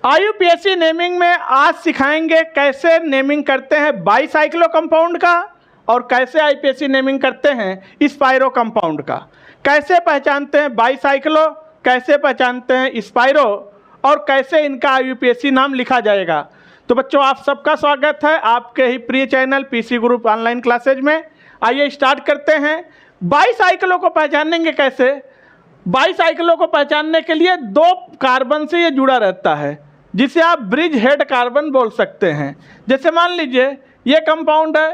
IUPAC naming में आज सिखाएंगे कैसे नेमिंग करते हैं बाईसाइक्लो कंपाउंड का और कैसे आईयूपीएसी नेमिंग करते हैं स्पाइरो कंपाउंड का। कैसे पहचानते हैं बाईसाइक्लो, कैसे पहचानते हैं स्पाइरो और कैसे इनका आईयूपीएसी नाम लिखा जाएगा। तो बच्चों, आप सबका स्वागत है आपके ही प्रिय channel PC group online classes में। आइए स्टार्ट करते हैं। बाईसाइक्लो को पहचानेंगे कैसे। बाईसाइक्लो को पहचानने के लिए दो कार्बन से ये जुड़ा रहता है जिसे आप ब्रिज हेड कार्बन बोल सकते हैं। जैसे मान लीजिए ये कंपाउंड है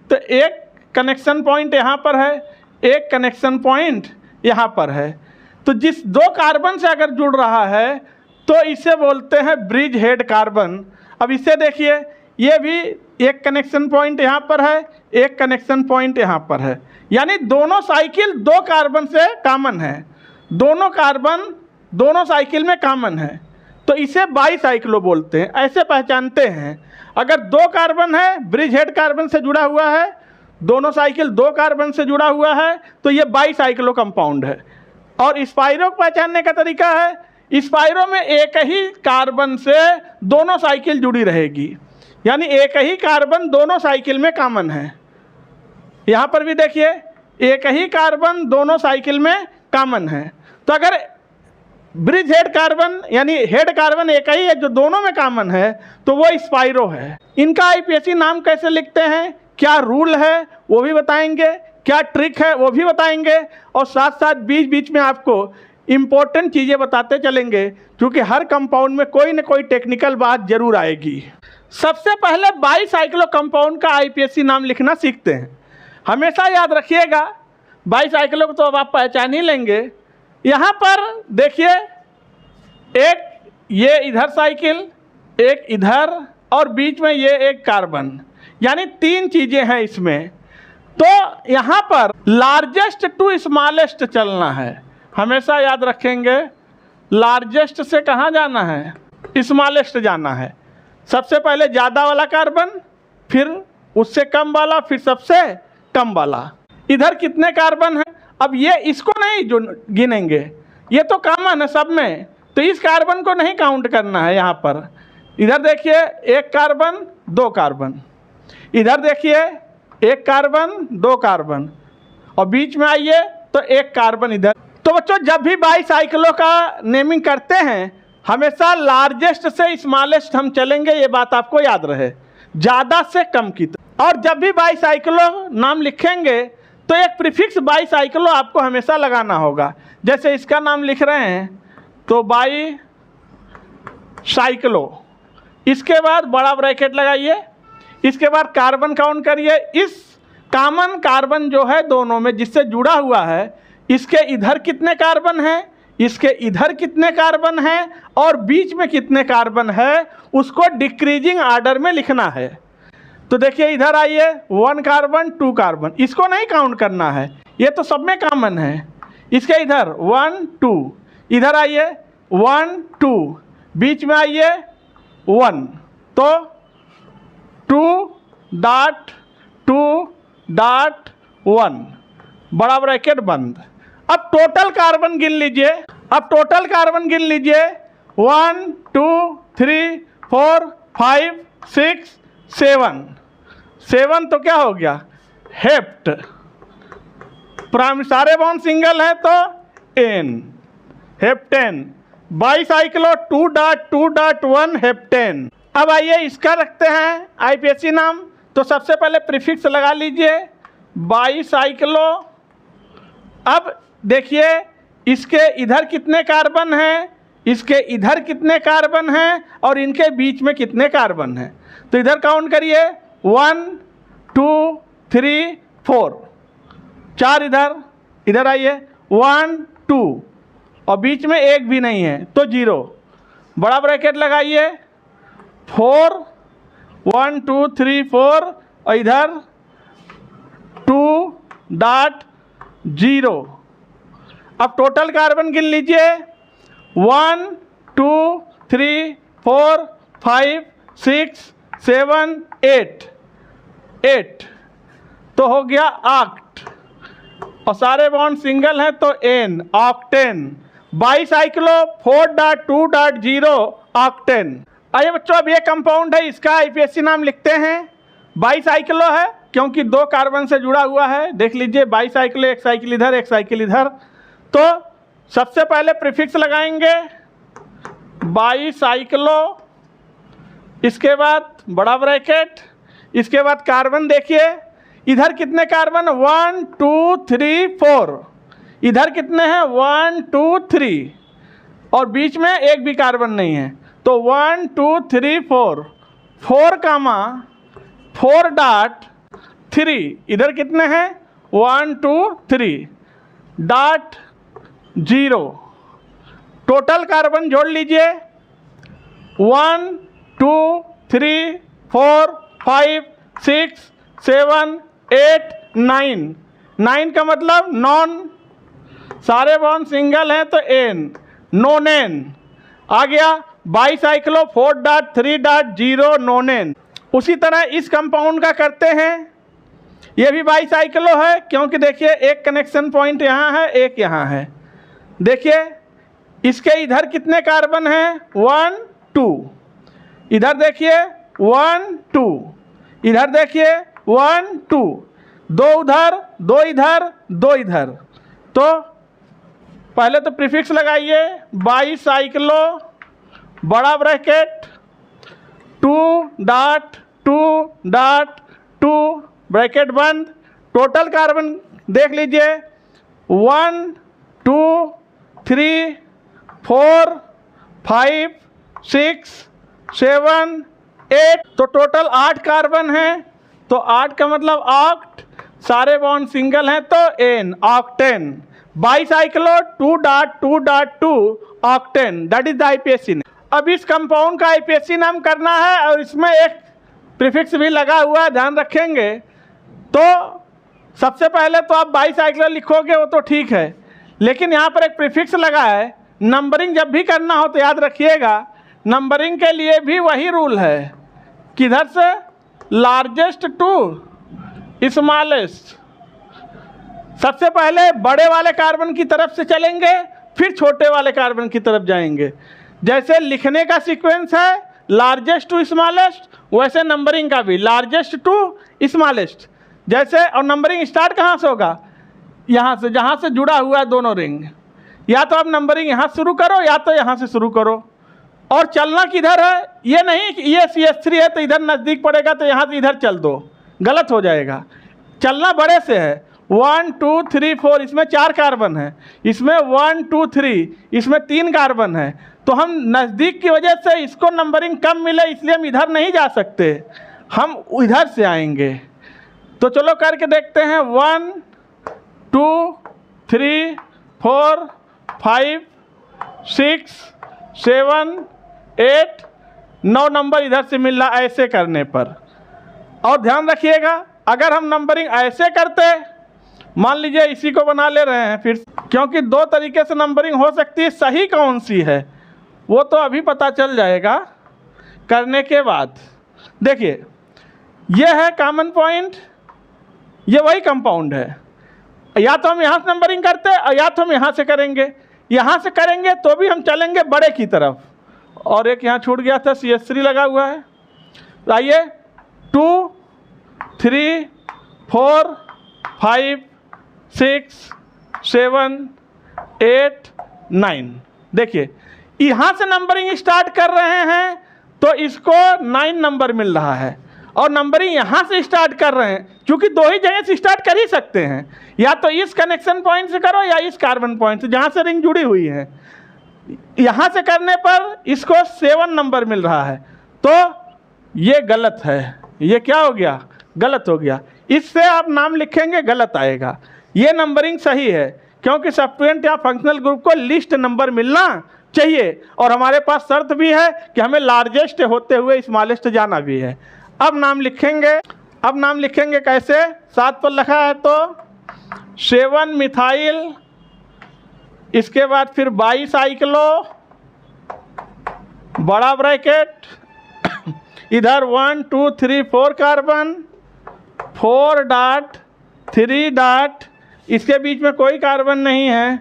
तो एक कनेक्शन पॉइंट यहाँ पर है, एक कनेक्शन पॉइंट यहाँ पर है। तो जिस दो कार्बन से अगर जुड़ रहा है तो इसे बोलते हैं ब्रिज हेड कार्बन। अब इसे देखिए, ये भी एक कनेक्शन पॉइंट यहाँ पर है, एक कनेक्शन पॉइंट यहाँ पर है, यानी दोनों साइकिल दो कार्बन से कॉमन है, दोनों कार्बन दोनों साइकिल में कॉमन है, तो इसे बाईसाइक्लो बोलते हैं। ऐसे पहचानते हैं। अगर दो कार्बन है, ब्रिज हेड कार्बन से जुड़ा हुआ है, दोनों साइकिल दो कार्बन से जुड़ा हुआ है, तो ये बाईसाइक्लो कंपाउंड है। और स्पाइरो को पहचानने का तरीका है, स्पाइरो में एक ही कार्बन से दोनों साइकिल जुड़ी रहेगी, यानी एक ही कार्बन दोनों साइकिल में कॉमन है। यहाँ पर भी देखिए, एक ही कार्बन दोनों साइकिल में कॉमन है। तो अगर ब्रिज हेड कार्बन यानी हेड कार्बन एक ही है जो दोनों में कॉमन है, तो वो स्पाइरो है। इनका आईयूपीएसी नाम कैसे लिखते हैं, क्या रूल है वो भी बताएंगे, क्या ट्रिक है वो भी बताएंगे, और साथ साथ बीच बीच में आपको इम्पोर्टेंट चीज़ें बताते चलेंगे, क्योंकि हर कंपाउंड में कोई न कोई टेक्निकल बात जरूर आएगी। सबसे पहले बाईसाइक्लो कंपाउंड का आईयूपीएसी नाम लिखना सीखते हैं। हमेशा याद रखिएगा, बाईसाइक्लो को तो अब आप पहचान ही लेंगे। यहाँ पर देखिए, एक ये इधर साइकिल, एक इधर, और बीच में ये एक कार्बन, यानी तीन चीज़ें हैं इसमें। तो यहाँ पर लार्जेस्ट टू स्मॉलेस्ट चलना है। हमेशा याद रखेंगे, लार्जेस्ट से कहाँ जाना है, स्मॉलेस्ट जाना है। सबसे पहले ज़्यादा वाला कार्बन, फिर उससे कम वाला, फिर सबसे कम वाला। इधर कितने कार्बन हैं, अब ये इसको नहीं जो गिनेंगे, ये तो कॉमन है सब में, तो इस कार्बन को नहीं काउंट करना है यहाँ पर। इधर देखिए, एक कार्बन दो कार्बन, इधर देखिए एक कार्बन दो कार्बन, और बीच में आइए तो एक कार्बन इधर। तो बच्चों, जब भी बाईसाइक्लो का नेमिंग करते हैं हमेशा लार्जेस्ट से स्मॉलेस्ट हम चलेंगे, ये बात आपको याद रहे, ज़्यादा से कम की। और जब भी बाईसाइक्लो नाम लिखेंगे तो एक प्रीफिक्स बाईसाइक्लो आपको हमेशा लगाना होगा। जैसे इसका नाम लिख रहे हैं तो बाईसाइक्लो, इसके बाद बड़ा ब्रैकेट लगाइए, इसके बाद कार्बन काउंट करिए। इस कॉमन कार्बन जो है दोनों में जिससे जुड़ा हुआ है, इसके इधर कितने कार्बन हैं, इसके इधर कितने कार्बन हैं, और बीच में कितने कार्बन है, उसको डिक्रीजिंग आर्डर में लिखना है। तो देखिए, इधर आइए, वन कार्बन टू कार्बन, इसको नहीं काउंट करना है, ये तो सब में कॉमन है। इसके इधर वन टू, इधर आइए वन टू, बीच में आइए वन, तो टू डॉट वन, बड़ा ब्रैकेट बंद। अब टोटल कार्बन गिन लीजिए, अब टोटल कार्बन गिन लीजिए, 1 2 3 4 5 6 7 तो क्या हो गया, हेप्ट। सारे बॉन्ड सिंगल है तो एन, हेप्टेन। Bicyclo 2.2.1 heptane. अब आइए इसका रखते हैं आईयूपीएसी नाम। तो सबसे पहले प्रीफिक्स लगा लीजिए बाईसाइक्लो। अब देखिए, इसके इधर कितने कार्बन हैं, इसके इधर कितने कार्बन हैं, और इनके बीच में कितने कार्बन हैं। तो इधर काउंट करिए, 1 2 3 4, 4 इधर, इधर आइए 1 2, और बीच में एक भी नहीं है तो 0, बड़ा ब्रैकेट लगाइए 4 1 2 3 4, और इधर 2.0। अब टोटल कार्बन गिन लीजिए, 1 2 3 4 5 6 7 8 तो हो गया ऑक्ट, और सारे बॉन्ड सिंगल हैं तो एन, ऑक्टेन। Bicyclo 4.2.0 octane. आइए बच्चों, अब ये कंपाउंड है, इसका आईपीएससी नाम लिखते हैं। बाईसाइक्लो है क्योंकि 2 कार्बन से जुड़ा हुआ है। देख लीजिए, बाईसाइक्लो, एक साइकिल इधर एक साइकिल इधर। तो सबसे पहले प्रीफिक्स लगाएंगे बाईसाइक्लो, इसके बाद बड़ा ब्रैकेट, इसके बाद कार्बन। देखिए इधर कितने कार्बन, 1 2 3 4, इधर कितने हैं 1 2 3, और बीच में एक भी कार्बन नहीं है। तो 1 2 3 4, 4 कामा 4 डॉट 3, इधर कितने हैं 1 2 3 डॉट 0। टोटल कार्बन जोड़ लीजिए 1 2 3 4 5 6 7 8 9। 9 का मतलब नॉन, सारे बॉन्ड सिंगल हैं तो एन, नोनेन आ गया। बाईसाइक्लो 4.3.0 नोनेन। उसी तरह इस कंपाउंड का करते हैं, ये भी बाईसाइक्लो है क्योंकि देखिए एक कनेक्शन पॉइंट यहाँ है, एक यहाँ है। देखिए इसके इधर कितने कार्बन हैं 1 2, इधर देखिए 1 2, इधर देखिए 1 2, 2 उधर 2 इधर 2 इधर। तो पहले तो प्रीफिक्स लगाइए बाईसाइक्लो, बड़ा ब्रैकेट 2.2.2 ब्रैकेट बंद। टोटल कार्बन देख लीजिए 1 2 3 4 5 6 7 8, तो टोटल 8 कार्बन हैं। तो 8 का मतलब ऑक्ट, सारे बॉन्ड सिंगल हैं तो ane, octane. Bicyclo 2.2.2 octane, that is the IUPAC. अब इस कंपाउंड का आईपीएससी नाम करना है और इसमें एक प्रीफिक्स भी लगा हुआ है, ध्यान रखेंगे। तो सबसे पहले तो आप बाईसाइक्लो लिखोगे वो तो ठीक है, लेकिन यहाँ पर एक प्रीफिक्स लगा है। नंबरिंग जब भी करना हो तो याद रखिएगा, नंबरिंग के लिए भी वही रूल है, किधर से लार्जेस्ट टू स्मॉलेस्ट। सबसे पहले बड़े वाले कार्बन की तरफ से चलेंगे, फिर छोटे वाले कार्बन की तरफ जाएंगे। जैसे लिखने का सीक्वेंस है लार्जेस्ट टू स्मॉलेस्ट, वैसे नंबरिंग का भी लार्जेस्ट टू स्मॉलेस्ट। जैसे, और नंबरिंग स्टार्ट कहाँ से होगा, यहाँ से, जहाँ से जुड़ा हुआ है दोनों रिंग। या तो आप नंबरिंग यहाँ शुरू करो या तो यहाँ से शुरू करो। और चलना किधर है, ये नहीं कि ये CH3 है तो इधर नज़दीक पड़ेगा तो यहाँ से इधर चल दो, गलत हो जाएगा। चलना बड़े से है 1 2 3 4, इसमें 4 कार्बन है, इसमें 1 2 3, इसमें 3 कार्बन है। तो हम नज़दीक की वजह से इसको नंबरिंग कम मिले, इसलिए हम इधर नहीं जा सकते, हम इधर से आएंगे। तो चलो करके देखते हैं 1 2 3 4 5 6 7 8 9 नंबर इधर से मिल रहा ऐसे करने पर। और ध्यान रखिएगा, अगर हम नंबरिंग ऐसे करते, मान लीजिए इसी को बना ले रहे हैं फिर, क्योंकि 2 तरीके से नंबरिंग हो सकती है, सही कौन सी है वो तो अभी पता चल जाएगा करने के बाद। देखिए ये है कॉमन पॉइंट, ये वही कंपाउंड है। या तो हम यहाँ से नंबरिंग करते हैं या तो हम यहाँ से करेंगे। यहाँ से करेंगे तो भी हम चलेंगे बड़े की तरफ। और एक यहाँ छूट गया था, CH3 लगा हुआ है। आइए 2 3 4 5 6 7 8 9। देखिए यहाँ से नंबरिंग स्टार्ट कर रहे हैं तो इसको 9 नंबर मिल रहा है, और नंबरिंग यहाँ से स्टार्ट कर रहे हैं, क्योंकि 2 ही जगह से स्टार्ट कर ही सकते हैं, या तो इस कनेक्शन पॉइंट से करो या इस कार्बन पॉइंट से जहाँ से रिंग जुड़ी हुई है। यहाँ से करने पर इसको 7 नंबर मिल रहा है, तो ये गलत है। ये क्या हो गया, गलत हो गया। इससे आप नाम लिखेंगे गलत आएगा। ये नंबरिंग सही है क्योंकि सब्स्टिट्यूएंट या फंक्शनल ग्रुप को लिस्ट नंबर मिलना चाहिए, और हमारे पास शर्त भी है कि हमें लार्जेस्ट होते हुए स्मॉलेस्ट जाना भी है। अब नाम लिखेंगे, अब नाम लिखेंगे कैसे, 7 पर लिखा है तो 7 मिथाइल, इसके बाद फिर बाईसाइक्लो, बड़ा ब्रैकेट, इधर 1 2 3 4 कार्बन, 4 डॉट 3 डॉट, इसके बीच में कोई कार्बन नहीं है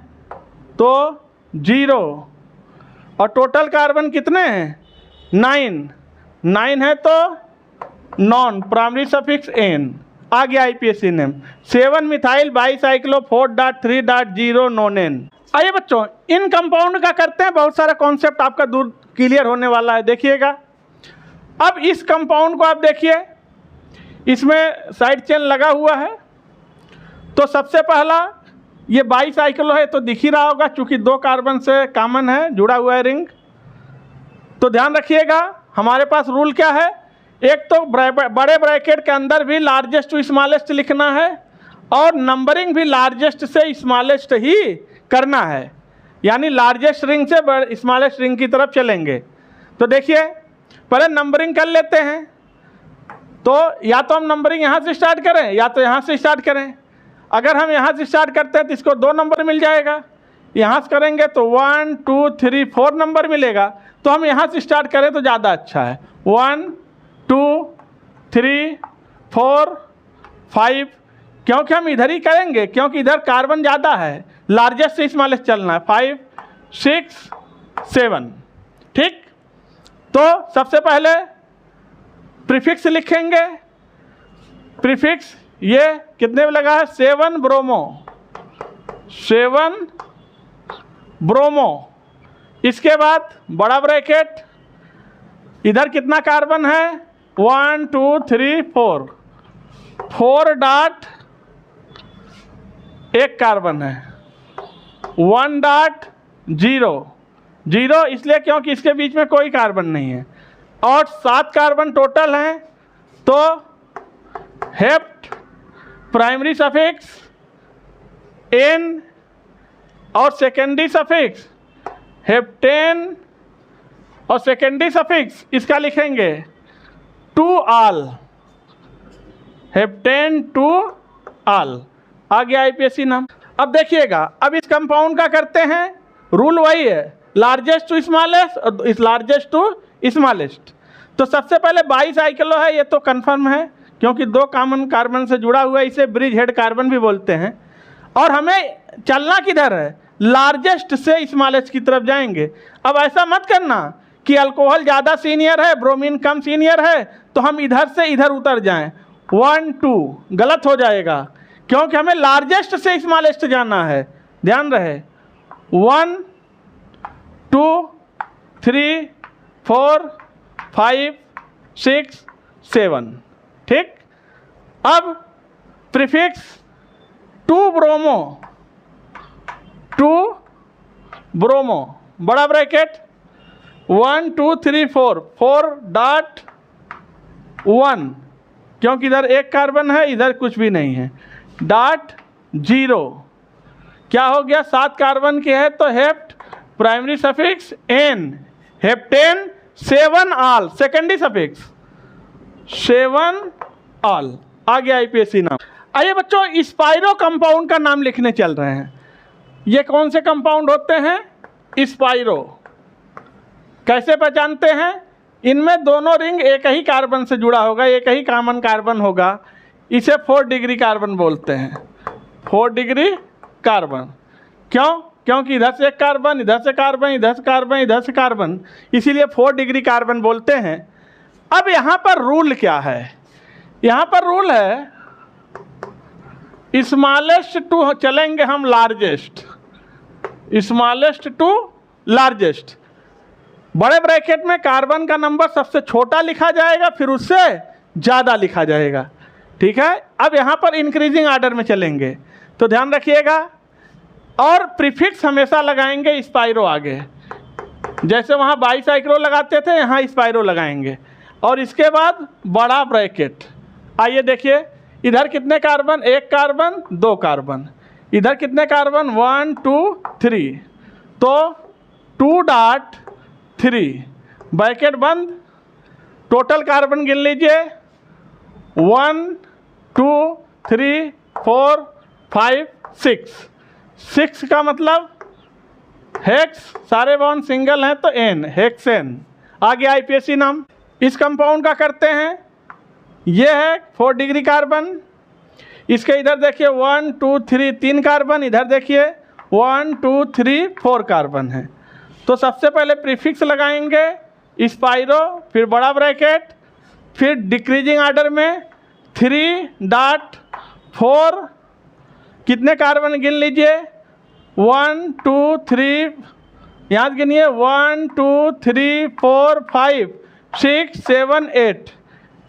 तो 0। और टोटल कार्बन कितने हैं 9 है तो नॉन, प्राइमरी सफिक्स एन, आ गया आईपीएसी नेम। 7 methyl bicyclo 4.3.0 नोनेन। आइए बच्चों, इन कंपाउंड का करते हैं, बहुत सारा कॉन्सेप्ट आपका दूर क्लियर होने वाला है, देखिएगा। अब इस कंपाउंड को आप देखिए, इसमें साइड चेन लगा हुआ है। तो सबसे पहला ये बाईसाइक्लो है तो दिख ही रहा होगा, चूंकि 2 कार्बन से कॉमन है, जुड़ा हुआ है रिंग। तो ध्यान रखिएगा, हमारे पास रूल क्या है, एक तो बड़े ब्रैकेट के अंदर भी लार्जेस्ट टू स्मॉलेस्ट लिखना है और नंबरिंग भी लार्जेस्ट से स्मॉलेस्ट ही करना है, यानी लार्जेस्ट रिंग से स्मॉलेस्ट रिंग की तरफ चलेंगे। तो देखिए, पहले नंबरिंग कर लेते हैं। तो या तो हम नंबरिंग यहाँ से स्टार्ट करें या तो यहाँ से स्टार्ट करें। अगर हम यहाँ से स्टार्ट करते हैं तो इसको 2 नंबर मिल जाएगा, यहाँ से करेंगे तो 1 2 3 4 नंबर मिलेगा। तो हम यहाँ से स्टार्ट करें तो ज़्यादा अच्छा है। 1 2 3 4 5, क्योंकि हम इधर ही करेंगे, क्योंकि इधर कार्बन ज़्यादा है, लार्जेस्ट से स्मॉलेस्ट चलना है। 5 6 7, ठीक। तो सबसे पहले प्रीफिक्स लिखेंगे। प्रीफिक्स ये कितने में लगा है, 7 ब्रोमो, 7 ब्रोमो। इसके बाद बड़ा ब्रैकेट, इधर कितना कार्बन है, 1 2 3 4, 4 डॉट, एक कार्बन है, 1 डॉट 0 इसलिए क्योंकि इसके बीच में कोई कार्बन नहीं है, और 7 कार्बन टोटल हैं। तो हेप्ट, प्राइमरी सफिक्स एन और सेकेंडरी सफिक्स हेप्टेन और सेकेंडरी सफिक्स इसका लिखेंगे टू आल, हेप्टेन टू आल, आ गया आईपीएसी नाम। अब देखिएगा, अब इस कंपाउंड का करते हैं, रूल वही है, लार्जेस्ट टू स्मॉलेस्ट और इस लार्जेस्ट टू स्मॉलेस्ट। तो सबसे पहले बाईसाइक्लो है, ये तो कंफर्म है क्योंकि 2 कॉमन कार्बन से जुड़ा हुआ है, इसे ब्रिज हेड कार्बन भी बोलते हैं। और हमें चलना किधर है, लार्जेस्ट से स्मॉलेस्ट की तरफ जाएंगे। अब ऐसा मत करना कि अल्कोहल ज़्यादा सीनियर है, ब्रोमीन कम सीनियर है, तो हम इधर से इधर उतर जाएं, 1 2, गलत हो जाएगा, क्योंकि हमें लार्जेस्ट से स्मॉलेस्ट जाना है। ध्यान रहे, 1 2 3 4 5 6 7, ठीक। अब प्रीफिक्स 2 ब्रोमो, 2 ब्रोमो, बड़ा ब्रैकेट 1 2 3 4, 4 डॉट 1, क्योंकि इधर एक कार्बन है, इधर कुछ भी नहीं है, डॉट 0, क्या हो गया, 7 कार्बन की है तो hept, primary suffix ane, heptane, 7 al, secondary suffix 7 al, आ गया आईपीएसी नाम। आइए बच्चों, स्पाइरो कंपाउंड का नाम लिखने चल रहे हैं। ये कौन से कंपाउंड होते हैं, स्पाइरो। कैसे पहचानते हैं, इनमें दोनों रिंग एक ही कार्बन से जुड़ा होगा, एक ही कॉमन कार्बन होगा, इसे 4 डिग्री कार्बन बोलते हैं, 4 डिग्री कार्बन। क्यों, क्योंकि इधर से एक कार्बन, इधर से कार्बन, इधर से कार्बन, इधर से कार्बन, इसीलिए 4 डिग्री कार्बन बोलते हैं। अब यहाँ पर रूल क्या है, यहाँ पर रूल है स्मॉलेस्ट टू चलेंगे हम लार्जेस्ट, स्मॉलेस्ट टू लार्जेस्ट। बड़े ब्रैकेट में कार्बन का नंबर सबसे छोटा लिखा जाएगा, फिर उससे ज़्यादा लिखा जाएगा, ठीक है। अब यहाँ पर इंक्रीजिंग आर्डर में चलेंगे, तो ध्यान रखिएगा। और प्रीफिक्स हमेशा लगाएंगे स्पाइरो आगे, जैसे वहाँ बाईसाइक्लो लगाते थे, यहाँ स्पाइरो लगाएंगे। और इसके बाद बड़ा ब्रैकेट, आइए देखिए, इधर कितने कार्बन, एक कार्बन, 2 कार्बन, इधर कितने कार्बन, 1 2 3, तो 2 डॉट 3, ब्रैकेट बंद, टोटल कार्बन गिन लीजिए, 1 2 3 4 5 6 का मतलब हेक्स, सारे बॉन्ड सिंगल हैं तो एन, हेक्सेन, आ गया आईपीएसी नाम। इस कंपाउंड का करते हैं, ये है 4 डिग्री कार्बन, इसके इधर देखिए 1 2 3 3 कार्बन, इधर देखिए 1 2 3 4 कार्बन है। तो सबसे पहले प्रीफिक्स लगाएंगे स्पाइरो, फिर बड़ा ब्रैकेट, फिर डिक्रीजिंग ऑर्डर में 3.4, कितने कार्बन गिन लीजिए, 1 2 3, यहाँ गिनिए 1 2 3 4 5 6 7 8,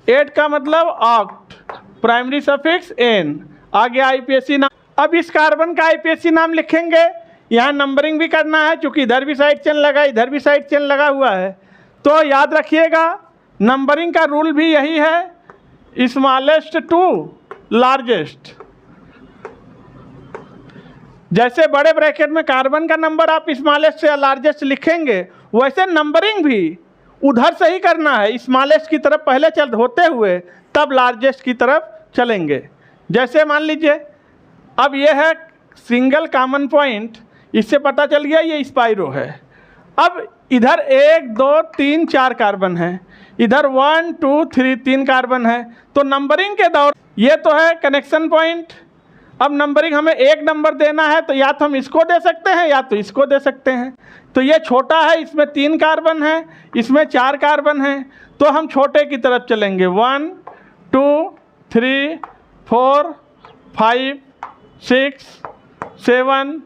8 का मतलब ऑक्ट, प्राइमरी सफिक्स एन। आगे आईपीएसी नाम। अब इस कार्बन का आईपीएसी नाम लिखेंगे, यहाँ नंबरिंग भी करना है क्योंकि इधर भी साइड चेन लगा, इधर भी साइड चेन लगा हुआ है। तो याद रखिएगा नंबरिंग का रूल भी यही है, स्मॉलेस्ट टू लार्जेस्ट। जैसे बड़े ब्रैकेट में कार्बन का नंबर आप स्मॉलेस्ट से लार्जेस्ट लिखेंगे, वैसे नंबरिंग भी उधर से ही करना है, स्मॉलेस्ट की तरफ पहले चल होते हुए तब लार्जेस्ट की तरफ चलेंगे। जैसे मान लीजिए अब ये है सिंगल कॉमन पॉइंट, इससे पता चल गया ये स्पाइरो है। अब इधर 1 2 3 4 कार्बन है, इधर 1 2 3 3 कार्बन है। तो नंबरिंग के दौर ये तो है कनेक्शन पॉइंट। अब नंबरिंग हमें एक नंबर देना है तो या तो हम इसको दे सकते हैं या तो इसको दे सकते हैं। तो ये छोटा है, इसमें 3 कार्बन है, इसमें 4 कार्बन है, तो हम छोटे की तरफ चलेंगे। 1 2 3 4 5 6 7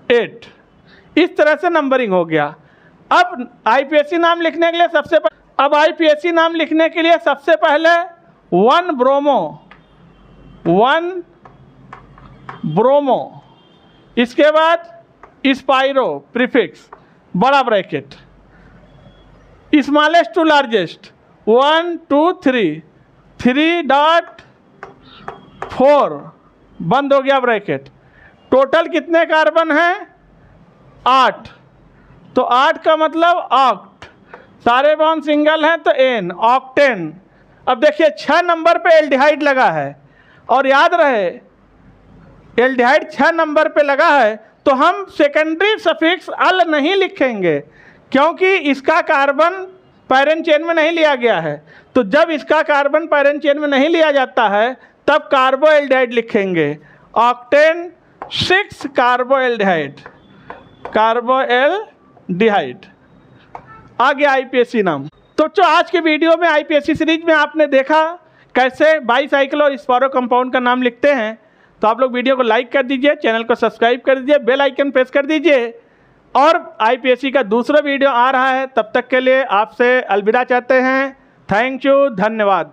8, इस तरह से नंबरिंग हो गया। अब आईपीएसी नाम लिखने के लिए आईपीएसी नाम लिखने के लिए सबसे पहले 1 ब्रोमो, इसके बाद स्पाइरो प्रीफिक्स बड़ा ब्रैकेट, स्मॉलेस्ट टू लार्जेस्ट 1 2 3 3.4 बंद हो गया ब्रैकेट। टोटल कितने कार्बन हैं, 8, तो 8 का मतलब ऑक्ट, सारे बॉन्ड सिंगल हैं तो एन, ऑक्टेन। अब देखिए 6 नंबर पे एल्डिहाइड लगा है, और याद रहे एल्डिहाइड 6 नंबर पे लगा है तो हम सेकेंडरी सफिक्स अल नहीं लिखेंगे क्योंकि इसका कार्बन पैरेंट चेन में नहीं लिया गया है। तो जब इसका कार्बन पैरेंट चेन में नहीं लिया जाता है तब कार्बो एल्डिहाइड लिखेंगे, ऑक्टेन 6 कार्बो एल्डिहाइड। आगे आईपीएसी नाम। तो जो आज के वीडियो में आईपीएसी सीरीज में आपने देखा कैसे बाईसाइकिल और स्पाइरो कंपाउंड का नाम लिखते हैं, तो आप लोग वीडियो को लाइक कर दीजिए, चैनल को सब्सक्राइब कर दीजिए, बेल आइकन प्रेस कर दीजिए। और आईपीएसी का दूसरा वीडियो आ रहा है, तब तक के लिए आपसे अलविदा चाहते हैं। थैंक यू, धन्यवाद।